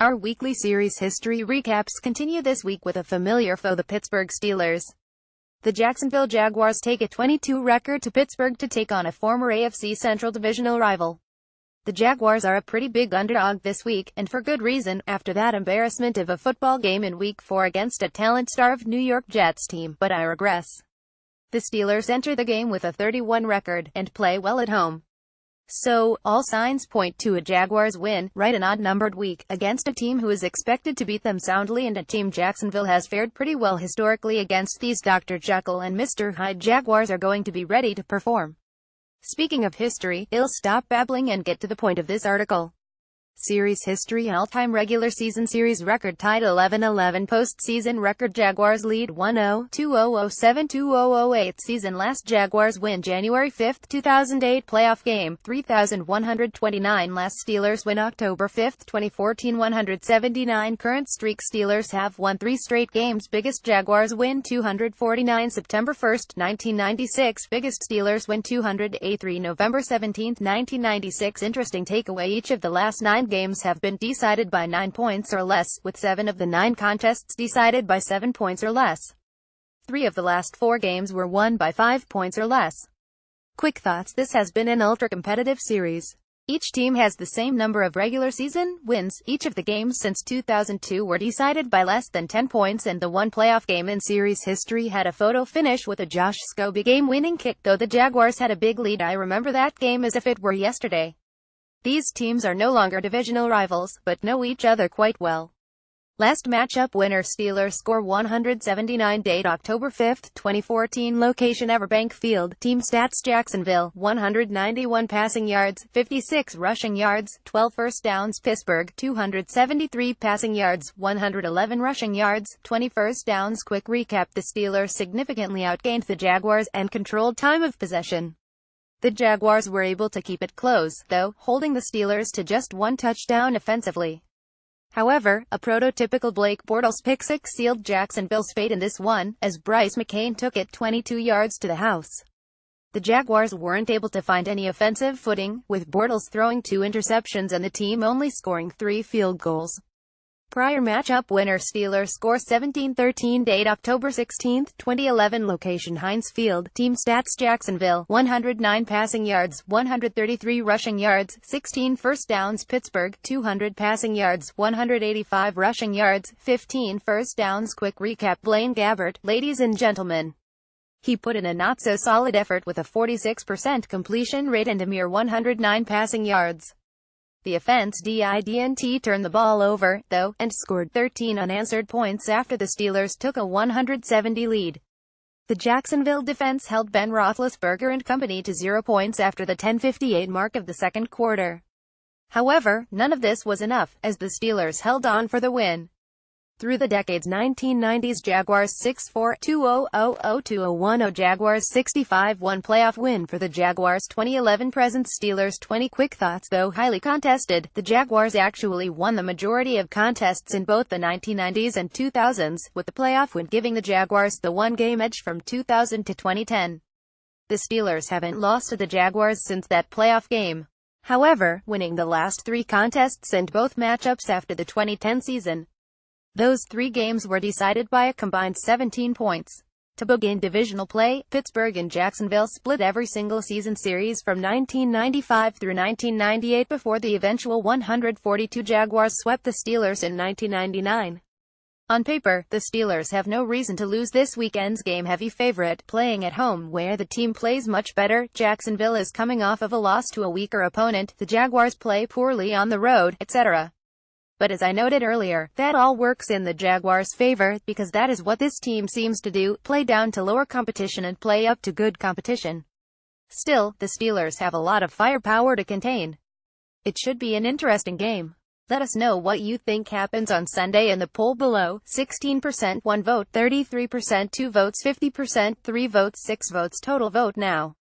Our weekly series history recaps continue this week with a familiar foe, the Pittsburgh Steelers. The Jacksonville Jaguars take a 22 record to Pittsburgh to take on a former AFC Central divisional rival. The Jaguars are a pretty big underdog this week, and for good reason, after that embarrassment of a football game in Week 4 against a talent-starved New York Jets team, but I regress. The Steelers enter the game with a 31 record, and play well at home. So, all signs point to a Jaguars win, right? An odd-numbered week, against a team who is expected to beat them soundly, and a team Jacksonville has fared pretty well historically against. These Dr. Jekyll and Mr. Hyde Jaguars are going to be ready to perform. Speaking of history, I'll stop babbling and get to the point of this article. Series history: all-time regular season series record tied 11-11, postseason record Jaguars lead 1-0, 2007-2008 season, last Jaguars win January 5, 2008 playoff game, 3,129, last Steelers win October 5, 2014, 179, current streak Steelers have won 3 straight games, biggest Jaguars win 249, September 1, 1996, biggest Steelers win 283, November 17, 1996. Interesting takeaway: each of the last 9 games have been decided by 9 points or less, with 7 of the 9 contests decided by 7 points or less. 3 of the last 4 games were won by 5 points or less. Quick thoughts: this has been an ultra-competitive series. Each team has the same number of regular season wins. Each of the games since 2002 were decided by less than 10 points, and the one playoff game in series history had a photo finish with a Josh Scobie game-winning kick, though the Jaguars had a big lead. I remember that game as if it were yesterday. These teams are no longer divisional rivals, but know each other quite well. Last matchup winner: Steelers score 179, date October 5, 2014, location Everbank Field, team stats Jacksonville, 191 passing yards, 56 rushing yards, 12 first downs, Pittsburgh, 273 passing yards, 111 rushing yards, 20 first downs. Quick recap: the Steelers significantly outgained the Jaguars, and controlled time of possession. The Jaguars were able to keep it close, though, holding the Steelers to just 1 touchdown offensively. However, a prototypical Blake Bortles pick-six sealed Jacksonville's fate in this one, as Bryce McCain took it 22 yards to the house. The Jaguars weren't able to find any offensive footing, with Bortles throwing 2 interceptions and the team only scoring 3 field goals. Prior matchup winner: Steelers score 17-13, date October 16, 2011, location Heinz Field, team stats Jacksonville, 109 passing yards, 133 rushing yards, 16 first downs, Pittsburgh, 200 passing yards, 185 rushing yards, 15 first downs. Quick recap: Blaine Gabbert, ladies and gentlemen. He put in a not-so-solid effort with a 46% completion rate and a mere 109 passing yards. The offense didn't turn the ball over, though, and scored 13 unanswered points after the Steelers took a 170 lead. The Jacksonville defense held Ben Roethlisberger and company to 0 points after the 10:58 mark of the second quarter. However, none of this was enough, as the Steelers held on for the win. Through the decades: 1990s Jaguars 6-4, 2000-2010 Jaguars 65-1 playoff win for the Jaguars. 2011 present Steelers 20. Quick thoughts: though highly contested, the Jaguars actually won the majority of contests in both the 1990s and 2000s, with the playoff win giving the Jaguars the 1-game edge from 2000 to 2010. The Steelers haven't lost to the Jaguars since that playoff game. However, winning the last 3 contests and both matchups after the 2010 season. Those 3 games were decided by a combined 17 points. To begin divisional play, Pittsburgh and Jacksonville split every single season series from 1995 through 1998 before the eventual 142 Jaguars swept the Steelers in 1999. On paper, the Steelers have no reason to lose this weekend's game. Heavy favorite, playing at home where the team plays much better. Jacksonville is coming off of a loss to a weaker opponent, the Jaguars play poorly on the road, etc. But as I noted earlier, that all works in the Jaguars' favor, because that is what this team seems to do: play down to lower competition and play up to good competition. Still, the Steelers have a lot of firepower to contain. It should be an interesting game. Let us know what you think happens on Sunday in the poll below. 16% 1 vote, 33% 2 votes, 50% 3 votes, 6 votes total. Vote now.